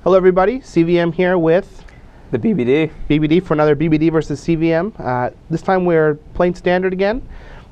Hello everybody, CVM here with The BBD. for another BBD versus CVM. This time we're playing standard again,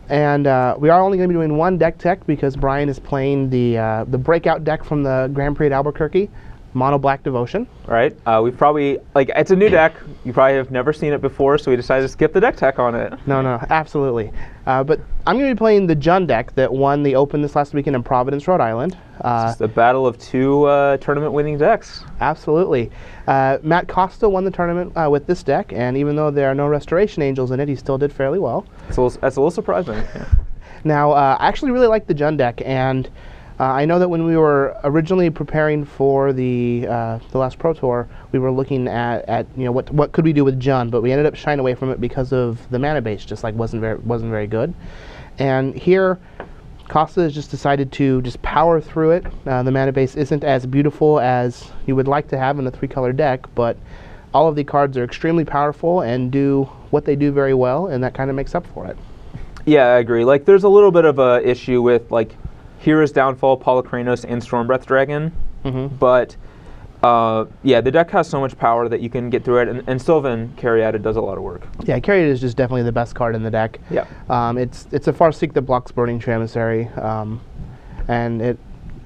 and we are only going to be doing one deck tech because Brian is playing the breakout deck from the Grand Prix at Albuquerque, Mono Black Devotion. Right. We've probably, it's a new deck. You probably have never seen it before, so we decided to skip the deck tech on it. No, absolutely. But I'm going to be playing the Jun deck that won the Open this last weekend in Providence, Rhode Island. It's just a battle of two tournament-winning decks. Absolutely. Matt Costa won the tournament with this deck, and even though there are no Restoration Angels in it, he still did fairly well. That's a little surprising. Yeah. Now, I actually really like the Jun deck, and I know that when we were originally preparing for the last Pro Tour, we were looking at what could we do with Jun, but we ended up shying away from it because of the mana base just wasn't very good. And here, Costa has just decided to just power through it. The mana base isn't as beautiful as you would like to have in a 3-color deck, but all of the cards are extremely powerful and do what they do very well, and that kind of makes up for it. Yeah, I agree. There's a little bit of a issue with Hero's Downfall, Polykranos, and Stormbreath Dragon, but yeah, the deck has so much power that you can get through it, and Sylvan Caryatid does a lot of work. Yeah, Caryatid is just definitely the best card in the deck. Yeah. It's a Farseek that blocks Burning Emissary, and it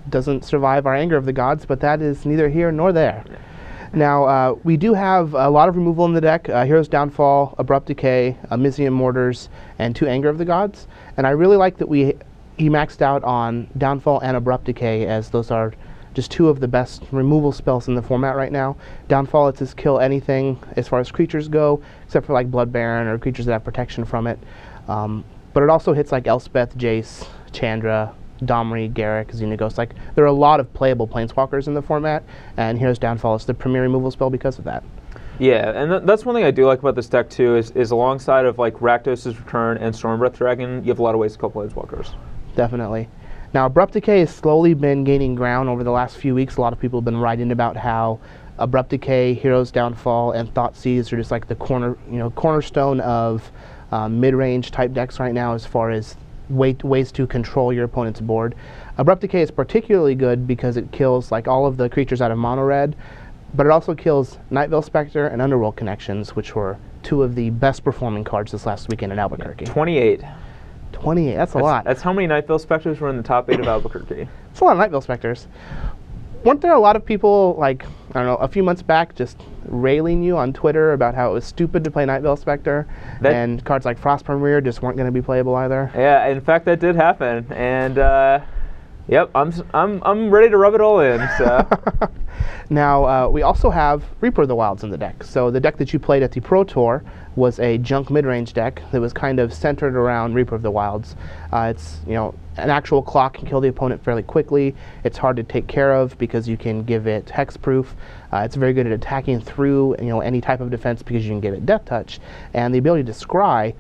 doesn't survive our Anger of the Gods, but that is neither here nor there. Yeah. Now, we do have a lot of removal in the deck: Hero's Downfall, Abrupt Decay, Amizium Mortars, and 2 Anger of the Gods. And I really like that he maxed out on Downfall and Abrupt Decay, as those are just 2 of the best removal spells in the format right now. Downfall lets us kill anything as far as creatures go, except for Blood Baron or creatures that have protection from it. But it also hits Elspeth, Jace, Chandra, Domri, Garruk, Xenagos. There are a lot of playable Planeswalkers in the format, and Hero's Downfall is the premier removal spell because of that. Yeah, and that's one thing I do like about this deck too, is alongside of Rakdos' Return and Stormbreath Dragon, you have a lot of ways to kill Planeswalkers. Definitely. Now, Abrupt Decay has slowly been gaining ground over the last few weeks. A lot of people have been writing about how Abrupt Decay, Hero's Downfall, and Thoughtseize are just the cornerstone of mid-range type decks right now as far as ways to control your opponent's board. Abrupt Decay is particularly good because it kills all of the creatures out of mono red, but it also kills Nightveil Spectre and Underworld Connections, which were 2 of the best performing cards this last weekend in Albuquerque. 28. 28, that's a lot. That's how many Nightveil Spectres were in the top 8 of Albuquerque. It's a lot of Nightveil Spectres. Weren't there a lot of people, I don't know, a few months back just railing you on Twitter about how it was stupid to play Nightveil Spectre, and cards like Frost Premier just weren't going to be playable either? Yeah, in fact, that did happen, and yep, I'm ready to rub it all in. So. Now, we also have Reaper of the Wilds in the deck. So the deck that you played at the Pro Tour was a junk mid-range deck that was kind of centered around Reaper of the Wilds. It's, an actual clock can kill the opponent fairly quickly. It's hard to take care of because you can give it hexproof. It's very good at attacking through any type of defense because you can give it Death Touch. And the ability to scry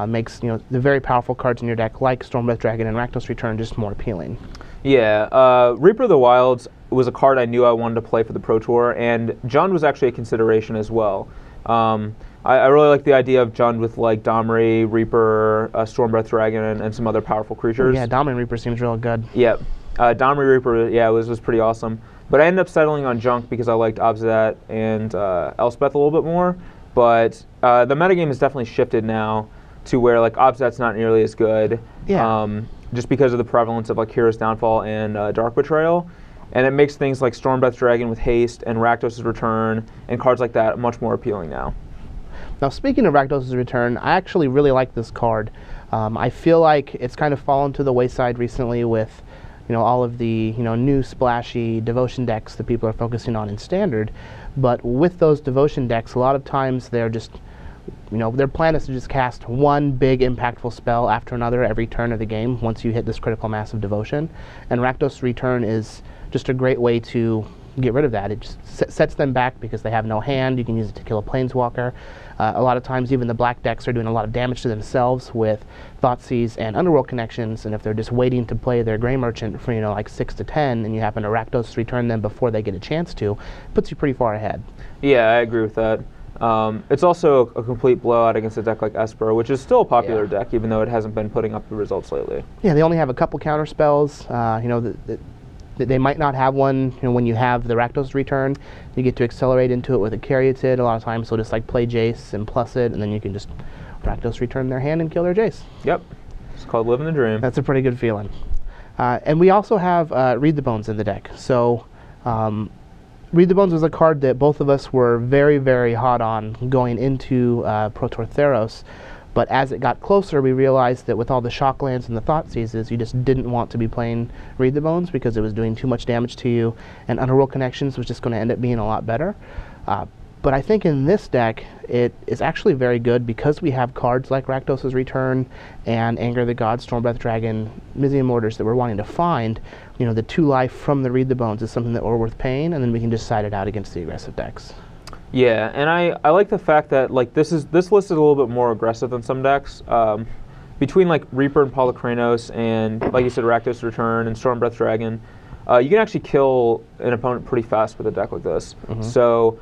makes the very powerful cards in your deck like Stormbreath Dragon and Rakdos Return just more appealing. Yeah, Reaper of the Wilds was a card I knew I wanted to play for the Pro Tour, and Jund was actually a consideration as well. I really like the idea of Jund with Domri, Reaper, Stormbreath Dragon, and some other powerful creatures. Yeah, Domri Reaper seems real good. Yeah, Domri Reaper, yeah, was pretty awesome. But I ended up settling on Junk because I liked Obzat and Elspeth a little bit more. But the metagame has definitely shifted now to where Obzat's not nearly as good. Yeah. Just because of the prevalence of Hero's Downfall and Dark Betrayal. And it makes things like Stormbreath Dragon with Haste and Rakdos' Return and cards like that much more appealing now. Now, speaking of Rakdos' Return, I actually really like this card. I feel like it's kind of fallen to the wayside recently with all of the new splashy devotion decks that people are focusing on in Standard. But with those devotion decks, a lot of times they're just their plan is to just cast one big impactful spell after another every turn of the game once you hit this critical mass of devotion. And Rakdos' Return is just a great way to get rid of that. It just sets them back because they have no hand. You can use it to kill a Planeswalker. A lot of times even the black decks are doing a lot of damage to themselves with Thoughtseize and Underworld Connections, and if they're just waiting to play their Grey Merchant for 6 to 10 and you happen to Rakdos Return them before they get a chance to, it puts you pretty far ahead. Yeah, I agree with that. It's also a complete blowout against a deck like Esper, which is still a popular deck, even though it hasn't been putting up the results lately. Yeah, they only have a couple counter spells. They might not have one. When you have the Rakdos return, you get to accelerate into it with a Caryatid. A lot of times they'll just like play Jace and plus it, and then you can just Rakdos return their hand and kill their Jace. Yep. It's called living the dream. That's a pretty good feeling. And we also have Read the Bones in the deck. So Read the Bones was a card that both of us were very, very hot on going into Pro Tour Theros. But as it got closer, we realized that with all the Shocklands and the Thought Seizes, you just didn't want to be playing Read the Bones because it was doing too much damage to you, and Underworld Connections was just going to end up being a lot better. But I think in this deck, it is actually very good because we have cards like Rakdos' Return and Anger of the Gods, Stormbreath Dragon, Mizium Mortars that we're wanting to find. The 2 life from the Read the Bones is something that we're worth paying, and then we can just side it out against the aggressive decks. Yeah, and I like the fact that like this list is a little bit more aggressive than some decks. Between like Reaper and Polychronos and, like you said, Rakdos Return and Stormbreath Dragon, you can actually kill an opponent pretty fast with a deck like this. So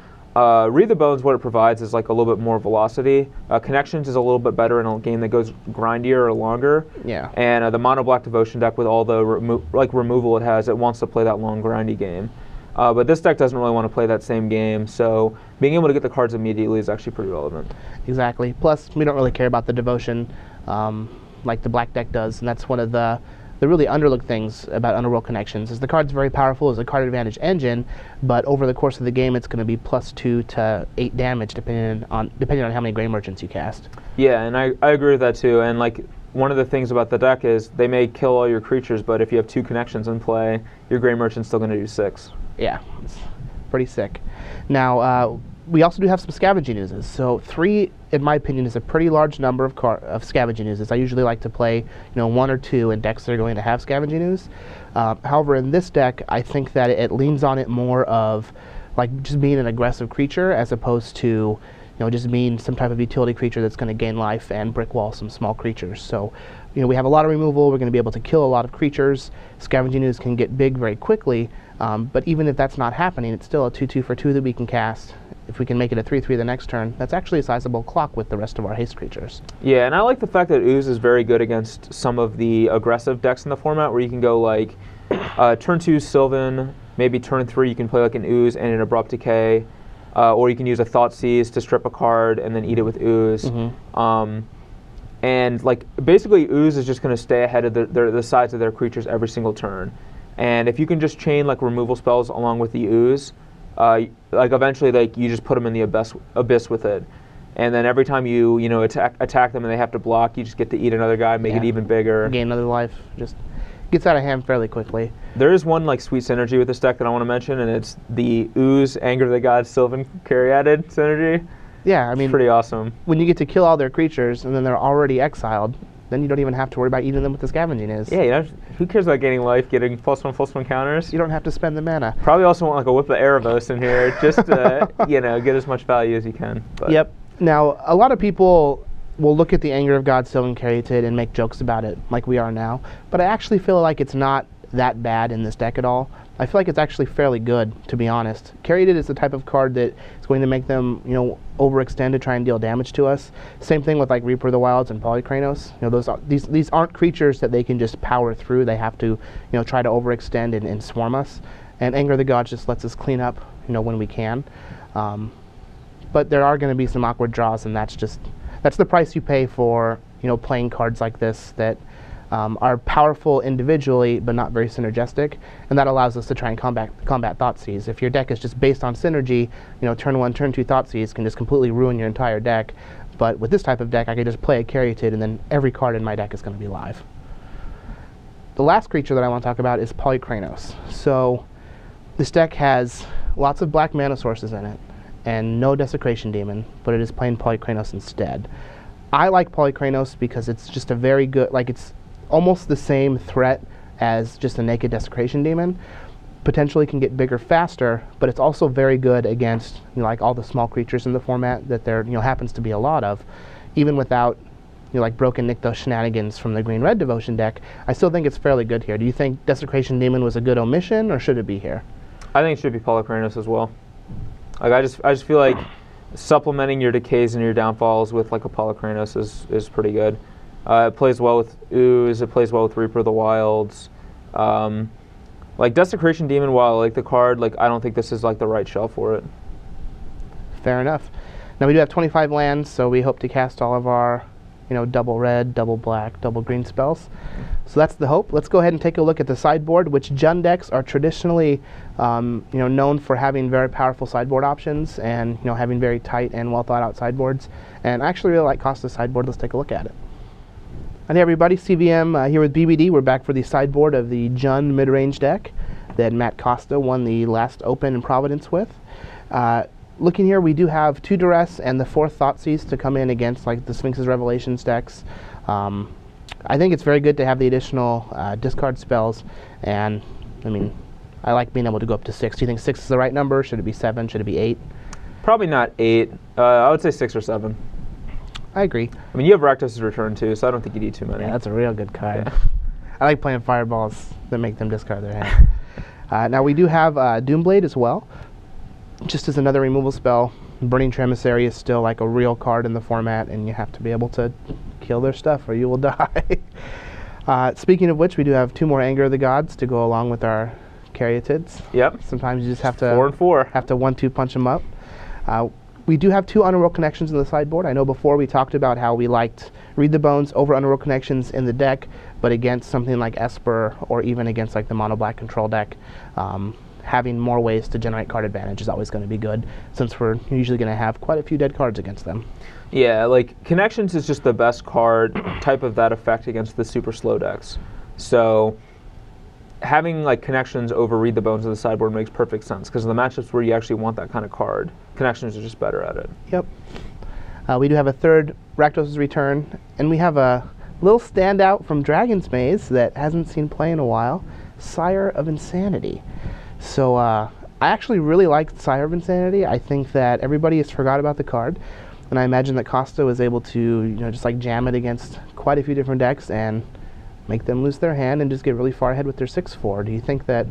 Read the Bones, what it provides is like a little bit more velocity. Connections is a little bit better in a game that goes grindier or longer. Yeah. And the Mono Black Devotion deck, with all the removal it has, it wants to play that long grindy game. But this deck doesn't really want to play that same game, so being able to get the cards immediately is actually pretty relevant. Exactly. Plus, we don't really care about the devotion like the black deck does, and that's one of the really underlooked things about Underworld Connections. Is the card's very powerful as a card advantage engine, but over the course of the game, it's going to be +2 to 8 damage depending on how many Grey Merchants you cast. Yeah, and I agree with that too. And like one of the things about the deck is they may kill all your creatures, but if you have 2 connections in play, your Grey Merchant's still going to do 6. Yeah, it's pretty sick. Now, we also do have some Scavenging Oozes. So 3, in my opinion, is a pretty large number of Scavenging Oozes. I usually like to play 1 or 2 in decks that are going to have Scavenging Ooze. However, in this deck, I think that it leans on it more of like just being an aggressive creature as opposed to just being some type of utility creature that's going to gain life and brick wall some small creatures. So we have a lot of removal. We're going to be able to kill a lot of creatures. Scavenging Ooze can get big very quickly. But even if that's not happening, it's still a 2/2 for 2 that we can cast. If we can make it a 3/3 the next turn, that's actually a sizable clock with the rest of our haste creatures. Yeah, and I like the fact that Ooze is very good against some of the aggressive decks in the format, where you can go like turn 2 Sylvan, maybe turn 3 you can play like an Ooze and an Abrupt Decay, or you can use a Thought Seize to strip a card and then eat it with Ooze. And like basically Ooze is just going to stay ahead of the sides of their creatures every single turn. And if you can just chain like removal spells along with the Ooze, like eventually like you just put them in the abyss with it, and then every time you attack them and they have to block, you just get to eat another guy, make it even bigger, gain another life. Just gets out of hand fairly quickly. There is one like sweet synergy with this deck that I want to mention, and it's the Ooze Anger of the Gods Sylvan Caryatid synergy. Yeah, I mean, it's pretty awesome. When you get to kill all their creatures and then they're already exiled, then you don't even have to worry about eating them with the Scavenging Ooze. Yeah, who cares about gaining life, getting +1/+1 counters? You don't have to spend the mana. Probably also want like a Whip of Erebos in here, just to get as much value as you can. But. Yep. Now, a lot of people will look at the Anger of God Sylvan Caryatid and make jokes about it, like we are now. But I actually feel like it's not that bad in this deck at all. I feel like it's actually fairly good, to be honest. Caryatid is the type of card that is going to make them, overextend to try and deal damage to us. Same thing with like Reaper of the Wilds and Polychronos. These aren't creatures that they can just power through. They have to, try to overextend and swarm us. And Anger of the Gods just lets us clean up, when we can. But there are going to be some awkward draws, and that's the price you pay for, playing cards like this that are powerful individually but not very synergistic, and that allows us to try and combat Thoughtseize. If your deck is just based on synergy, turn 1, turn 2 Thoughtseize can just completely ruin your entire deck. But with this type of deck, I can just play a Caryatid, and then every card in my deck is going to be live. The last creature that I want to talk about is Polychronos. So this deck has lots of black mana sources in it, and no Desecration Demon, but it is playing Polychronos instead. I like Polychronos because it's just a very good, it's almost the same threat as just a naked Desecration Demon. Potentially can get bigger faster, but it's also very good against like all the small creatures in the format that there happens to be a lot of. Even without like Broken Nykthos shenanigans from the green-red devotion deck, I still think it's fairly good here. Do you think Desecration Demon was a good omission, or should it be here? I think it should be Polychronos as well. Like I just feel like supplementing your decays and your downfalls with like a Polychronos is pretty good. It plays well with Ooze. It plays well with Reaper of the Wilds. Like Desecration Demon, while I like the card, like I don't think this is like the right shell for it. Fair enough. Now we do have 25 lands, so we hope to cast all of our, double red, double black, double green spells. So that's the hope. Let's go ahead and take a look at the sideboard, which Jund decks are traditionally, known for having very powerful sideboard options and, having very tight and well thought out sideboards. And I actually really like Costa's sideboard. Let's take a look at it. And hey everybody, CVM here with BBD. We're back for the sideboard of the Jund mid-range deck that Matt Costa won the last Open in Providence with. Looking here, we do have 2 Duress and the 4 Thoughtseize to come in against like the Sphinx's Revelations decks. I think it's very good to have the additional discard spells, and I like being able to go up to 6. Do you think 6 is the right number? Should it be 7? Should it be 8? Probably not 8. I would say 6 or 7. I agree. I mean, you have Rakdos' Return too, so I don't think you need too many. Yeah, that's a real good card. Yeah. I like playing fireballs that make them discard their hand. Now we do have Doomblade as well, just as another removal spell. Burning Emissary is still like a real card in the format, and you have to be able to kill their stuff or you will die. Speaking of which, we do have 2 more Anger of the Gods to go along with our Caryatids. Yep. Sometimes you just have to 4 and 4. Have to 1-2 punch them up. We do have 2 Underworld Connections in the sideboard. I know before we talked about how we liked Read the Bones over Underworld Connections in the deck, but against something like Esper or even against like the mono black control deck, having more ways to generate card advantage is always going to be good, since we're usually going to have quite a few dead cards against them. Yeah, like Connections is just the best card type of that effect against the super slow decks. So having like Connections over Read the Bones in the sideboard makes perfect sense, because in the matchups where you actually want that kind of card, Connections are just better at it. Yep. We do have a 3rd Rakdos' Return, and we have a little standout from Dragon's Maze that hasn't seen play in a while, Sire of Insanity. So I actually really like Sire of Insanity. I think that everybody has forgot about the card, and I imagine that Costa was able to just like jam it against quite a few different decks and make them lose their hand and just get really far ahead with their 6/4. Do you think that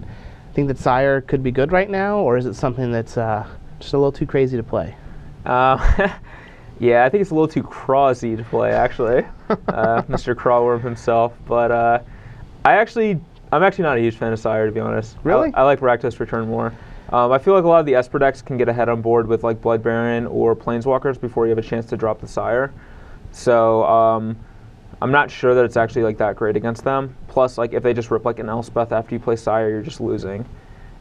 Sire could be good right now, or is it something that's just a little too crazy to play? Yeah, I think it's a little too crawsy to play, actually. Mr. Crawworm himself. But I'm actually not a huge fan of Sire, to be honest. Really? I like Rakdos Return more. I feel like a lot of the Esper decks can get ahead on board with like Blood Baron or Planeswalkers before you have a chance to drop the Sire. So I'm not sure that it's actually like that great against them. Plus, like if they just rip like an Elspeth after you play Sire, you're just losing.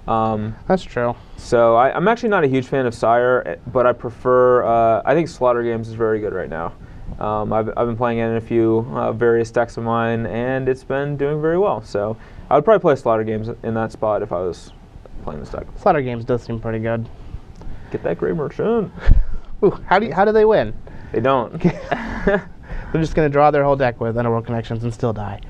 That's true. So I'm actually not a huge fan of Sire, but I prefer. I think Slaughter Games is very good right now. I've been playing it in a few various decks of mine, and it's been doing very well. So I would probably play Slaughter Games in that spot if I was playing this deck. Slaughter Games does seem pretty good. Get that Grey Merchant. Ooh, how do they win? They don't. They're just going to draw their whole deck with Underworld Connections and still die.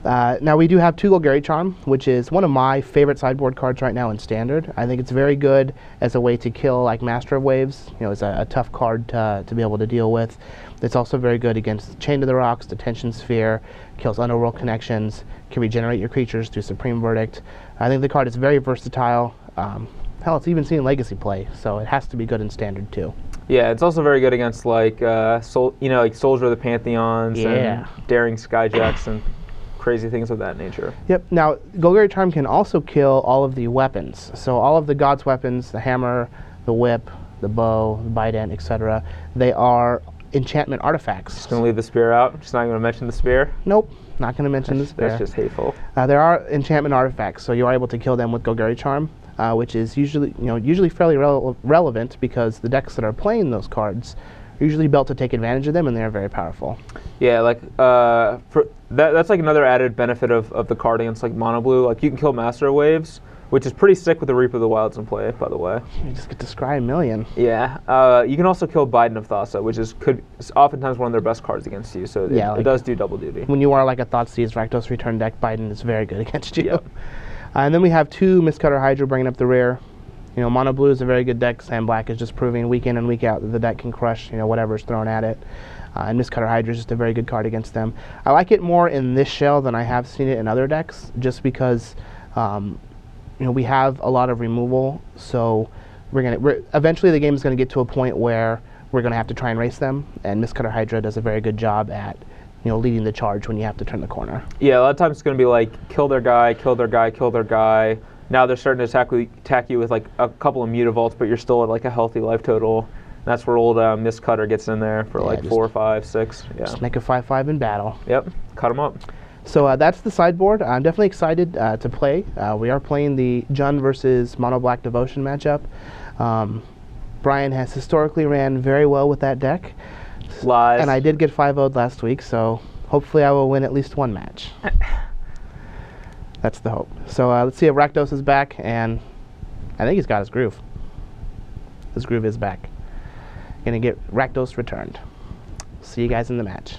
Now we do have 2 Golgari Charm, which is one of my favorite sideboard cards right now in Standard. I think it's very good as a way to kill like Master of Waves. It's a tough card to be able to deal with. It's also very good against Chain to the Rocks, Detention Sphere, kills Underworld Connections, can regenerate your creatures through Supreme Verdict. I think the card is very versatile. Hell, it's even seen Legacy play, so it has to be good in Standard too. Yeah, it's also very good against like like Soldier of the Pantheons and Daring Skyjacks and crazy things of that nature. Yep. Now, Golgari Charm can also kill all of the weapons. So all of the God's weapons, the hammer, the whip, the bow, the bident, etc., they are enchantment artifacts. Just going to leave the spear out? Just not going to mention the spear? Nope, not going to mention the spear. That's just hateful. There are enchantment artifacts, so you are able to kill them with Golgari Charm, which is usually fairly relevant because the decks that are playing those cards are usually built to take advantage of them, and they are very powerful. Yeah, like that's like another added benefit of the card against like mono blue. Like you can kill Master of Waves, which is pretty sick with the Reap of the Wilds in play, by the way. You just get to scry a million. Yeah. You can also kill Biden of Thassa, which is oftentimes one of their best cards against you, so it does do double duty. When you are like a Thoughtseize Rakdos Return deck, Biden is very good against you. Yep. And then we have 2 Mistcutter Hydra bringing up the rear. Mono blue is a very good deck. Sand black is just proving week in and week out that the deck can crush whatever's thrown at it. And Mistcutter Hydra is just a very good card against them. I like it more in this shell than I have seen it in other decks, just because we have a lot of removal. So eventually the game is going to get to a point where we're going to have to try and race them, and Mistcutter Hydra does a very good job at leading the charge when you have to turn the corner. Yeah, a lot of times it's going to be like kill their guy, kill their guy, kill their guy. Now they're starting to attack you with like a couple of mutavaults, but you're still at like a healthy life total. That's where old Mistcutter gets in there for like 4, 5, 6. Yeah. Just make a 5/5 in battle. Yep, cut them up. So that's the sideboard. I'm definitely excited to play. We are playing the Jund versus Mono Black Devotion matchup. Brian has historically ran very well with that deck. Lies. And I did get 5-0'd last week, so hopefully I will win at least one match. That's the hope. So let's see if Rakdos is back, and I think he's got his groove. His groove is back. Gonna get Rakdos returned. See you guys in the match.